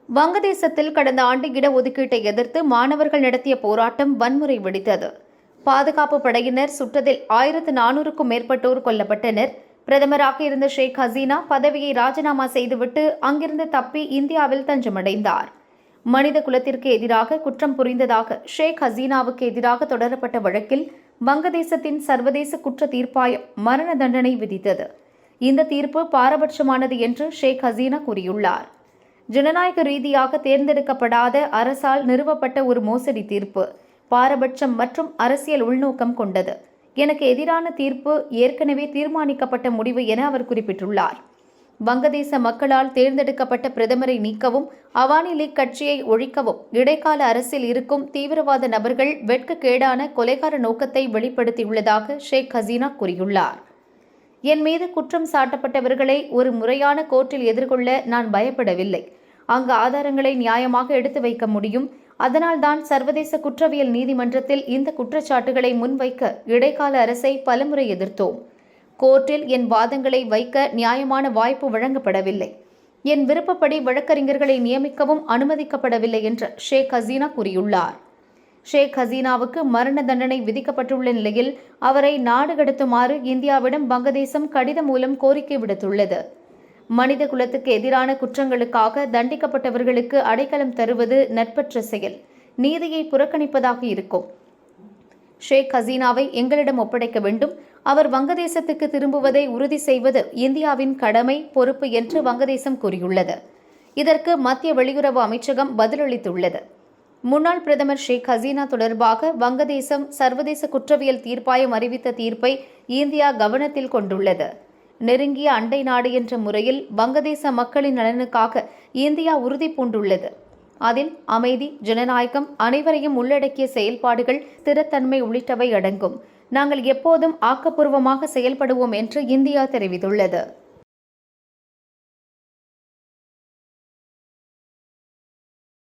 வங்கதேசத்தில் கடந்த ஆண்டு இடஒதுக்கீட்டை எதிர்த்து மாணவர்கள் நடத்திய போராட்டம் வன்முறை வெடித்தது. பாதுகாப்பு படையினர் சுட்டதில் 1400க்கும் மேற்பட்டோர் கொல்லப்பட்டனர். பிரதமராக இருந்த ஷேக் ஹசீனா பதவியை ராஜினாமா செய்துவிட்டு அங்கிருந்து தப்பி இந்தியாவில் தஞ்சமடைந்தார். மனித குலத்திற்கு எதிராக குற்றம் புரிந்ததாக ஷேக் ஹசீனாவுக்கு எதிராக தொடரப்பட்ட வழக்கில் வங்கதேசத்தின் சர்வதேச குற்ற தீர்ப்பாயம் மரண தண்டனை விதித்தது. இந்த தீர்ப்பு பாரபட்சமானது என்று ஷேக் ஹசீனா கூறியுள்ளார். ஜனநாயக ரீதியாக தேர்ந்தெடுக்கப்படாத அரசால் நிறுவப்பட்ட ஒரு மோசடி தீர்ப்பு, பாரபட்சம் மற்றும் அரசியல் உள்நோக்கம் கொண்டது. எனக்கு எதிரான தீர்ப்பு ஏற்கனவே தீர்மானிக்கப்பட்ட முடிவு என அவர் குறிப்பிட்டுள்ளார். வங்கதேச மக்களால் தேர்ந்தெடுக்கப்பட்ட பிரதமரை நீக்கவும் அவானி லீக் கட்சியை ஒழிக்கவும் இடைக்கால அரசில் இருக்கும் தீவிரவாத நபர்கள் வெட்கக்கேடான கொலைகார நோக்கத்தை வெளிப்படுத்தியுள்ளதாக ஷேக் ஹசீனா கூறியுள்ளார். என் மீது குற்றம் சாட்டப்பட்டவர்களை ஒரு முறையான கோர்ட்டில் எதிர்கொள்ள நான் பயப்படவில்லை. அங்கு ஆதாரங்களை நியாயமாக எடுத்து வைக்க முடியும். அதனால்தான் சர்வதேச குற்றவியல் நீதிமன்றத்தில் இந்த குற்றச்சாட்டுகளை முன்வைக்க இடைக்கால அரசை பலமுறை எதிர்த்தோம். கோர்ட்டில் என் வாதங்களை வைக்க நியாயமான வாய்ப்பு வழங்கப்படவில்லை. என் விருப்பப்படி வழக்கறிஞர்களை நியமிக்கவும் அனுமதிக்கப்படவில்லை என்று ஷேக் ஹசீனா கூறியுள்ளார். ஷேக் ஹசீனாவுக்கு மரண தண்டனை விதிக்கப்பட்டுள்ள நிலையில் அவரை நாடு கடத்துமாறு இந்தியாவிடம் வங்கதேசம் கடிதம் மூலம் கோரிக்கை விடுத்துள்ளது. மனித குலத்துக்கு எதிரான குற்றங்களுக்காக தண்டிக்கப்பட்டவர்களுக்கு அடைக்கலம் தருவது நட்பற்ற செயல், நீதியை புறக்கணிப்பதாக இருக்கும். ஷேக் ஹசீனாவை எங்களிடம் ஒப்படைக்க வேண்டும். அவர் வங்கதேசத்துக்கு திரும்புவதை உறுதி செய்வது இந்தியாவின் கடமை, பொறுப்பு என்று வங்கதேசம் கூறியுள்ளது. இதற்கு மத்திய வெளியுறவு அமைச்சகம் பதிலளித்துள்ளது. முன்னாள் பிரதமர் ஷேக் ஹசீனா தொடர்பாக வங்கதேசம் சர்வதேச குற்றவியல் தீர்ப்பாயம் அறிவித்த தீர்ப்பை இந்தியா கவனத்தில் கொண்டுள்ளது. நெருங்கிய அண்டை நாடு என்ற முறையில் வங்கதேச மக்களின் நலனுக்காக இந்தியா உறுதி பூண்டுள்ளது. அதில் அமைதி, ஜனநாயகம், அனைவரையும் உள்ளடக்கிய செயல்பாடுகள், ஸ்திரத்தன்மை உள்ளிட்டவை அடங்கும். நாங்கள் எப்போதும் ஆக்கப்பூர்வமாக செயல்படுவோம் என்று இந்தியா தெரிவித்துள்ளது.